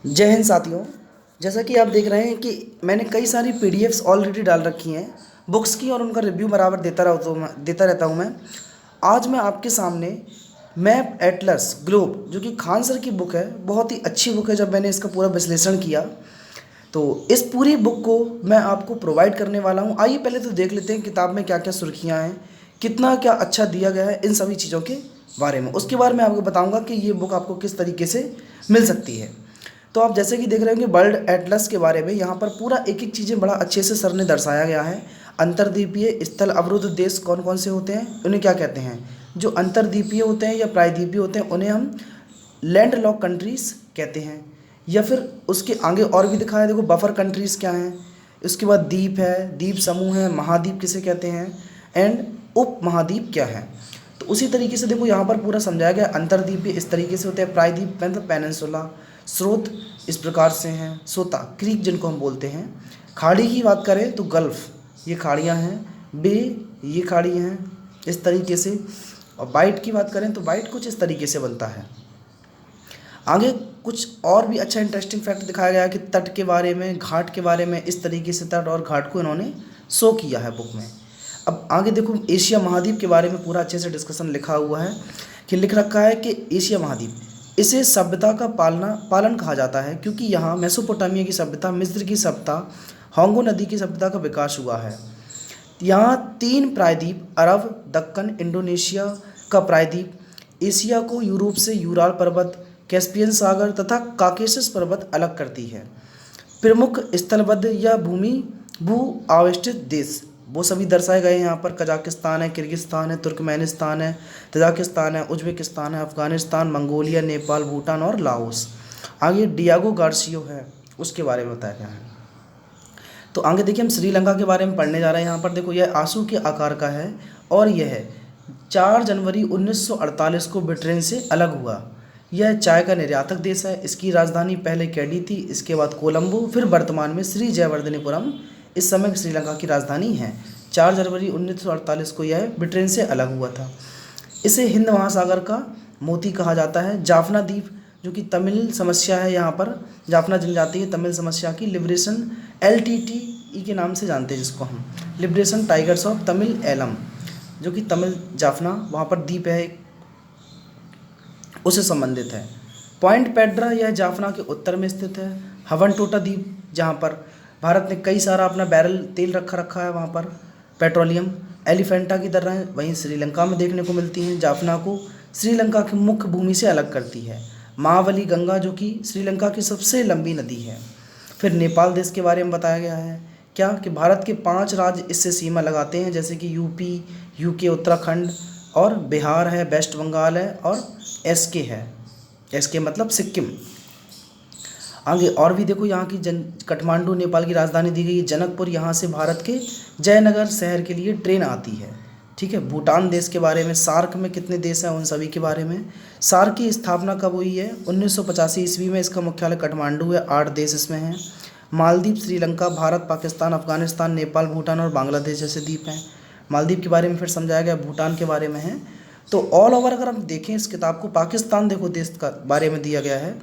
जय हिंद साथियों। जैसा कि आप देख रहे हैं कि मैंने कई सारी पीडीएफ्स ऑलरेडी डाल रखी हैं बुक्स की, और उनका रिव्यू बराबर देता रहता हूँ मैं। आज मैं आपके सामने मैप एटलस ग्लोब, जो कि खान सर की बुक है, बहुत ही अच्छी बुक है। जब मैंने इसका पूरा विश्लेषण किया तो इस पूरी बुक को मैं आपको प्रोवाइड करने वाला हूँ। आइए पहले तो देख लेते हैं किताब में क्या क्या सुर्खियाँ हैं, कितना क्या अच्छा दिया गया है इन सभी चीज़ों के बारे में। उसके बाद मैं आपको बताऊंगा कि ये बुक आपको किस तरीके से मिल सकती है। तो आप जैसे कि देख रहे होंगे वर्ल्ड एटलस के बारे में, यहाँ पर पूरा एक एक चीज़ें बड़ा अच्छे से सर ने दर्शाया गया है। अंतर्द्वीपीय स्थल अवरुद्ध देश कौन कौन से होते हैं, उन्हें क्या कहते हैं। जो अंतर्द्वीपीय होते हैं या प्रायद्वीपीय होते हैं उन्हें हम लैंड लॉक कंट्रीज़ कहते हैं। या फिर उसके आगे और भी दिखाया, देखो बफर कंट्रीज़ क्या हैं। उसके बाद द्वीप है, द्वीप समूह है, महाद्वीप किसे कहते हैं, एंड उप महाद्वीप क्या है। तो उसी तरीके से देखो यहाँ पर पूरा समझाया गया। अंतर्द्वीपीय इस तरीके से होते हैं, प्रायद्वीप मतलब पेनिनसुला, स्रोत इस प्रकार से हैं, सोता क्रीक जिनको हम बोलते हैं। खाड़ी की बात करें तो गल्फ़, ये खाड़ियाँ हैं। बे, ये खाड़ी हैं इस तरीके से। और बाइट की बात करें तो बाइट कुछ इस तरीके से बनता है। आगे कुछ और भी अच्छा इंटरेस्टिंग फैक्ट दिखाया गया है कि तट के बारे में, घाट के बारे में, इस तरीके से तट और घाट को इन्होंने शो किया है बुक में। अब आगे देखो एशिया महाद्वीप के बारे में पूरा अच्छे से डिस्कशन लिखा हुआ है कि लिख रखा है कि एशिया महाद्वीप, इसे सभ्यता का पालन कहा जाता है क्योंकि यहाँ मेसोपोटामिया की सभ्यता, मिस्र की सभ्यता, होंगो नदी की सभ्यता का विकास हुआ है। यहाँ 3 प्रायद्वीप, अरब, दक्कन, इंडोनेशिया का प्रायद्वीप, एशिया को यूरोप से यूराल पर्वत, कैस्पियन सागर तथा काकेशस पर्वत अलग करती है। प्रमुख स्थलबद्ध या भू आवेष्टित देश वो सभी दर्शाए गए हैं यहाँ पर। कजाकिस्तान है, किर्गिस्तान है, तुर्कमेनिस्तान है, तजाकिस्तान है, उज्बेकिस्तान है, अफगानिस्तान, मंगोलिया, नेपाल, भूटान और लाओस। आगे डियागो गार्सियो है, उसके बारे में बताया गया है। तो आगे देखिए हम श्रीलंका के बारे में पढ़ने जा रहे हैं। यहाँ पर देखो यह आंसू के आकार का है और यह 4 जनवरी 1948 को ब्रिटेन से अलग हुआ। यह चाय का निर्यातक देश है। इसकी राजधानी पहले कैडी थी, इसके बाद कोलंबो, फिर वर्तमान में श्री जयवर्धनेपुरम इस समय श्रीलंका की राजधानी है। 4 जनवरी 1948 को यह ब्रिटेन से अलग हुआ था। इसे हिंद महासागर का मोती कहा जाता है। जाफना द्वीप, जो कि तमिल समस्या है, यहाँ पर जाफना जनजाति है, तमिल समस्या की लिबरेशन LTTE के नाम से जानते हैं जिसको हम, liberation tigers of Tamil Eelam, जो कि तमिल जाफना वहाँ पर द्वीप है एक, उससे संबंधित है। पॉइंट पेड्रा यह जाफना के उत्तर में स्थित है। हवनटोटा द्वीप, जहाँ पर भारत ने कई सारा अपना बैरल तेल रखा है, वहाँ पर पेट्रोलियम। एलिफेंटा की तरह वहीं श्रीलंका में देखने को मिलती हैं। जाफना को श्रीलंका की मुख्य भूमि से अलग करती है। महाबली गंगा, जो कि श्रीलंका की सबसे लंबी नदी है। फिर नेपाल देश के बारे में बताया गया है क्या कि भारत के 5 राज्य इससे सीमा लगाते हैं, जैसे कि यूपी, UK उत्तराखंड, और बिहार है, वेस्ट बंगाल है, और SK है। SK मतलब सिक्किम। आगे और भी देखो यहाँ की काठमांडू नेपाल की राजधानी दी गई है। जनकपुर, यहाँ से भारत के जयनगर शहर के लिए ट्रेन आती है। ठीक है। भूटान देश के बारे में, सार्क में कितने देश हैं उन सभी के बारे में। सार्क की स्थापना कब हुई है, 1985 ईस्वी में। इसका मुख्यालय काठमांडू है। 8 देश इसमें हैं। मालदीव, श्रीलंका, भारत, पाकिस्तान, अफगानिस्तान, नेपाल, भूटान और बांग्लादेश जैसे द्वीप हैं। मालदीव के बारे में फिर समझाया गया, भूटान के बारे में है। तो ऑल ओवर अगर हम देखें इस किताब को, पाकिस्तान देखो देश का बारे में दिया गया है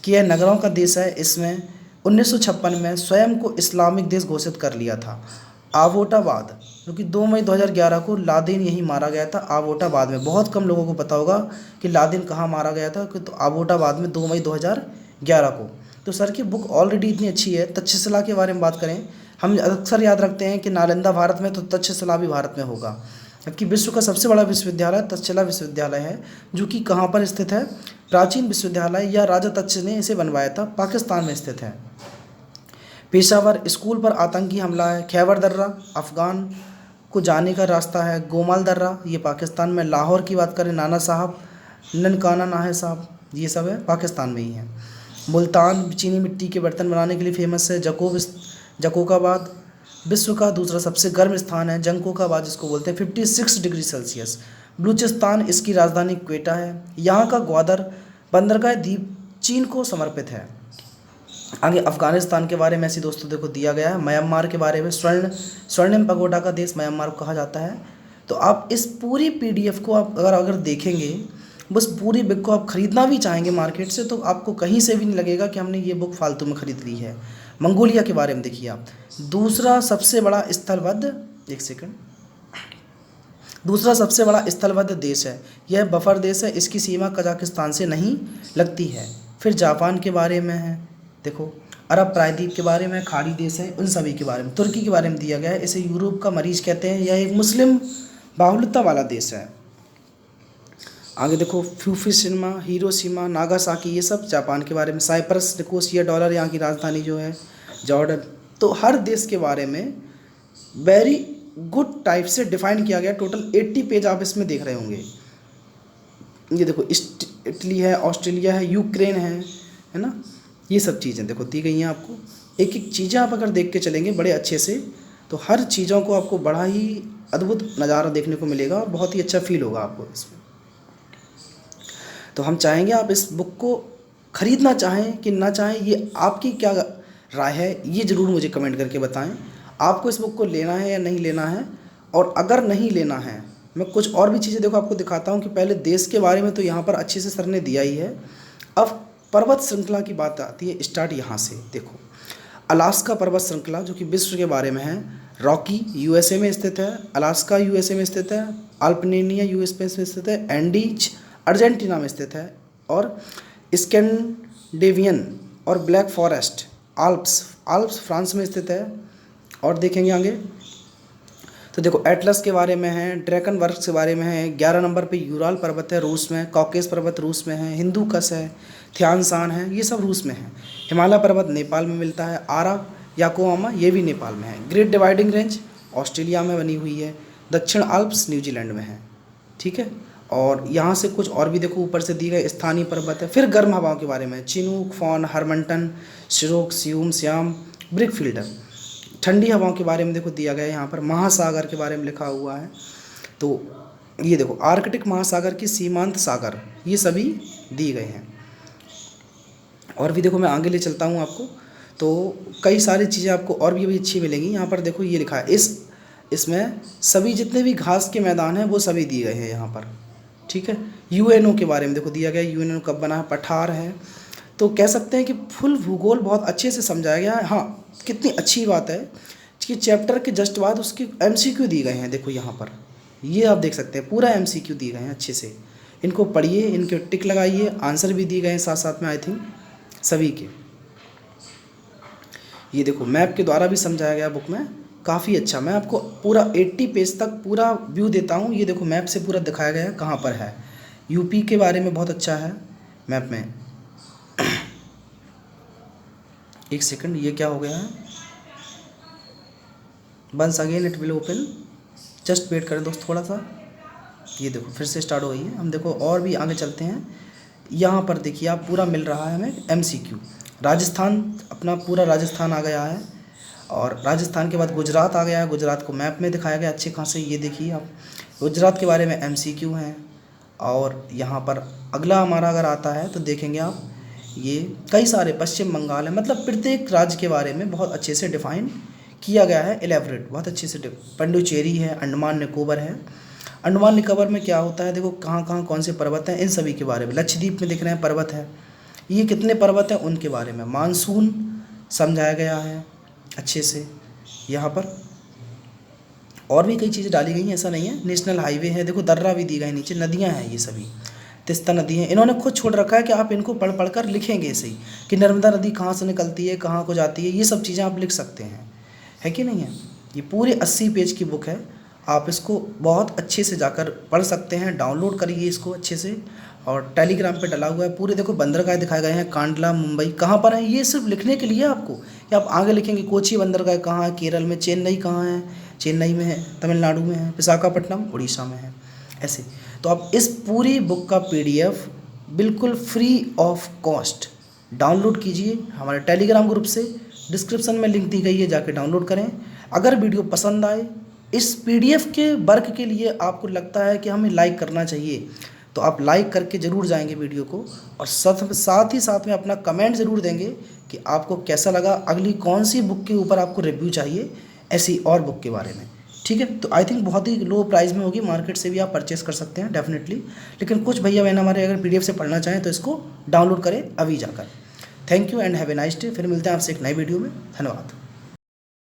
कि यह नगरों का देश है। इसमें 1956 में स्वयं को इस्लामिक देश घोषित कर लिया था। आवोटाबाद, जो कि 2 मई 2011 को लादेन यहीं मारा गया था। आवोटाबाद में, बहुत कम लोगों को पता होगा कि लादेन कहाँ मारा गया था, कि तो आवोटाबाद में 2 मई 2011 को। तो सर की बुक ऑलरेडी इतनी अच्छी है। तक्षशिला के बारे में बात करें, हम अक्सर याद रखते हैं कि नालंदा भारत में तो तक्षशिला भी भारत में होगा, जबकि विश्व का सबसे बड़ा विश्वविद्यालय तक्षशिला विश्वविद्यालय है, जो कि कहाँ पर स्थित है। प्राचीन विश्वविद्यालय या राजा तक्ष ने इसे बनवाया था, पाकिस्तान में स्थित है। पेशावर स्कूल पर आतंकी हमला है। खैबर दर्रा अफ़गान को जाने का रास्ता है। गोमाल दर्रा ये पाकिस्तान में। लाहौर की बात करें, नाना साहब, ननकाना नाहे साहब, ये सब है पाकिस्तान में ही है। मुल्तान चीनी मिट्टी के बर्तन बनाने के लिए फेमस है। जकोकाबाद विश्व का दूसरा सबसे गर्म स्थान है, जंकोकाबाद जिसको बोलते हैं, 56 डिग्री सेल्सियस। बलूचिस्तान, इसकी राजधानी क्वेटा है। यहाँ का ग्वादर बंदरगाह द्वीप चीन को समर्पित है। आगे अफगानिस्तान के बारे में ऐसी दोस्तों देखो दिया गया है। म्यांमार के बारे में, स्वर्णिम पगोडा का देश म्यांमार को कहा जाता है। तो आप इस पूरी PDF को आप अगर देखेंगे बस पूरी बुक को आप ख़रीदना भी चाहेंगे मार्केट से तो आपको कहीं से भी नहीं लगेगा कि हमने ये बुक फालतू में ख़रीद ली है। मंगोलिया के बारे में देखिए आप, दूसरा सबसे बड़ा स्थलबद्ध, एक सेकंड, दूसरा सबसे बड़ा स्थलबद्ध देश है। यह बफर देश है, इसकी सीमा कजाकिस्तान से नहीं लगती है। फिर जापान के बारे में है, देखो अरब प्रायद्वीप के बारे में, खाड़ी देश है, उन सभी के बारे में। तुर्की के बारे में दिया गया है, इसे यूरोप का मरीज कहते हैं, यह एक मुस्लिम बाहुल्यता वाला देश है। आगे देखो फ्यूकुशिमा, हिरोशिमा, नागासाकी, ये सब जापान के बारे में। साइप्रस, निकोसिया, डॉलर यहाँ की राजधानी जो है, जॉर्डन। तो हर देश के बारे में वेरी गुड टाइप से डिफाइन किया गया। टोटल 80 पेज आप इसमें देख रहे होंगे। ये देखो इटली है, ऑस्ट्रेलिया है, यूक्रेन है ना, ये सब चीज़ें देखो दी गई हैं आपको। एक एक चीज़ें आप अगर देख के चलेंगे बड़े अच्छे से तो हर चीज़ों को आपको बड़ा ही अद्भुत नज़ारा देखने को मिलेगा और बहुत ही अच्छा फील होगा आपको इसमें। तो हम चाहेंगे आप इस बुक को ख़रीदना चाहें कि ना चाहें, ये आपकी क्या राय है ये ज़रूर मुझे कमेंट करके बताएं। आपको इस बुक को लेना है या नहीं लेना है, और अगर नहीं लेना है, मैं कुछ और भी चीज़ें देखो आपको दिखाता हूँ कि पहले देश के बारे में तो यहाँ पर अच्छे से सर ने दिया ही है। अब पर्वत श्रृंखला की बात आती है, स्टार्ट यहाँ से देखो। अलास्का पर्वत श्रृंखला जो कि विश्व के बारे में है। रॉकी यूएसए में स्थित है, अलास्का यूएसए में स्थित है, अल्पनेनिया यूएसए में स्थित है, एंडीज अर्जेंटीना में स्थित है, और स्कैंडेवियन और ब्लैक फॉरेस्ट आल्प्स फ्रांस में स्थित है। और देखेंगे आगे तो देखो एटलस के बारे में है, ड्रैकन वर्क्स के बारे में है। 11 नंबर पे यूराल पर्वत है रूस में, कॉकेस पर्वत रूस में है, हिंदू कस है, थ्यानसान है, ये सब रूस में है। हिमालय पर्वत नेपाल में मिलता है, आरा याकोयामा ये भी नेपाल में है। ग्रेट डिवाइडिंग रेंज ऑस्ट्रेलिया में बनी हुई है, दक्षिण आल्प्स न्यूजीलैंड में है, ठीक है। और यहाँ से कुछ और भी देखो ऊपर से दी गए स्थानीय पर्वत है। फिर गर्म हवाओं के बारे में, चिनूक, फॉन, हरमंटन, शिरोक, सियूम, श्याम, ब्रिकफील्डर। ठंडी हवाओं के बारे में देखो दिया गया है यहाँ पर। महासागर के बारे में लिखा हुआ है, तो ये देखो आर्कटिक महासागर की सीमांत सागर, ये सभी दिए गए हैं। और भी देखो मैं आगे ले चलता हूँ आपको, तो कई सारी चीज़ें आपको और भी अच्छी मिलेंगी। यहाँ पर देखो ये लिखा है, इसमें सभी जितने भी घास के मैदान हैं वो सभी दिए गए हैं यहाँ पर, ठीक है। यूएनओ के बारे में देखो दिया गया है, यूएनओ कब बना है, पठार है। तो कह सकते हैं कि फुल भूगोल बहुत अच्छे से समझाया गया है। हाँ, कितनी अच्छी बात है कि चैप्टर के जस्ट बाद उसकी एमसीक्यू दी गए हैं। देखो यहाँ पर ये आप देख सकते हैं, पूरा एमसीक्यू दिए गए हैं अच्छे से। इनको पढ़िए, इनके टिक लगाइए, आंसर भी दिए गए हैं साथ साथ में आई थिंक सभी के। ये देखो मैप के द्वारा भी समझाया गया बुक में, काफ़ी अच्छा। मैं आपको पूरा 80 पेज तक पूरा व्यू देता हूँ। ये देखो मैप से पूरा दिखाया गया है कहाँ पर है। यूपी के बारे में बहुत अच्छा है मैप में। एक सेकंड, ये क्या हो गया है, once again it will open, just wait करें दोस्त थोड़ा सा। ये देखो फिर से स्टार्ट हो गई है। हम देखो और भी आगे चलते हैं। यहाँ पर देखिए आप पूरा मिल रहा है हमें एमसीक्यू। राजस्थान, अपना पूरा राजस्थान आ गया है, और राजस्थान के बाद गुजरात आ गया है। गुजरात को मैप में दिखाया गया अच्छे खासे। ये देखिए आप गुजरात के बारे में एमसीक्यू हैं। और यहाँ पर अगला हमारा अगर आता है तो देखेंगे आप, ये कई सारे पश्चिम बंगाल है, मतलब प्रत्येक राज्य के बारे में बहुत अच्छे से डिफाइन किया गया है, एलेबरेट बहुत अच्छे से। पंडुचेरी है, अंडमान निकोबार है। अंडमान निकोबार में क्या होता है, देखो कहाँ कहाँ कौन से पर्वत हैं इन सभी के बारे में। लक्षद्वीप में दिख रहे हैं पर्वत है, ये कितने पर्वत हैं उनके बारे में। मानसून समझाया गया है अच्छे से यहाँ पर। और भी कई चीज़ें डाली गई हैं, ऐसा नहीं है। नेशनल हाईवे है, देखो दर्रा भी दी गई, नीचे नदियाँ हैं, ये सभी तिस्ता नदी है। इन्होंने खुद छोड़ रखा है कि आप इनको पढ़ पढ़ कर लिखेंगे ऐसे ही, कि नर्मदा नदी कहाँ से निकलती है, कहाँ को जाती है, ये सब चीज़ें आप लिख सकते हैं, है कि नहीं है। ये पूरे 80 पेज की बुक है, आप इसको बहुत अच्छे से जाकर पढ़ सकते हैं। डाउनलोड करिए इसको अच्छे से, और टेलीग्राम पे डला हुआ है। पूरे देखो बंदरगाह दिखाए गए हैं, कांडला, मुंबई कहाँ पर है, ये सिर्फ लिखने के लिए आपको, कि आप आगे लिखेंगे कोची बंदरगाह कहाँ है, केरल में, चेन्नई कहाँ है, चेन्नई में है, तमिलनाडु में है, विशाखापट्टनम उड़ीसा में है, ऐसे। तो आप इस पूरी बुक का PDF बिल्कुल फ्री ऑफ कॉस्ट डाउनलोड कीजिए हमारे टेलीग्राम ग्रुप से। डिस्क्रिप्शन में लिंक दी गई है, जाके डाउनलोड करें। अगर वीडियो पसंद आए, इस PDF के वर्क के लिए आपको लगता है कि हमें लाइक करना चाहिए, तो आप लाइक करके ज़रूर जाएंगे वीडियो को, और साथ ही साथ में अपना कमेंट ज़रूर देंगे कि आपको कैसा लगा, अगली कौन सी बुक के ऊपर आपको रिव्यू चाहिए, ऐसी और बुक के बारे में। ठीक है। तो आई थिंक बहुत ही लो प्राइस में होगी, मार्केट से भी आप परचेस कर सकते हैं डेफिनेटली। लेकिन कुछ भैया बहन हमारे अगर PDF से पढ़ना चाहें तो इसको डाउनलोड करें अभी जाकर। Thank you and have a nice day. फिर मिलते हैं आपसे एक नई वीडियो में। धन्यवाद।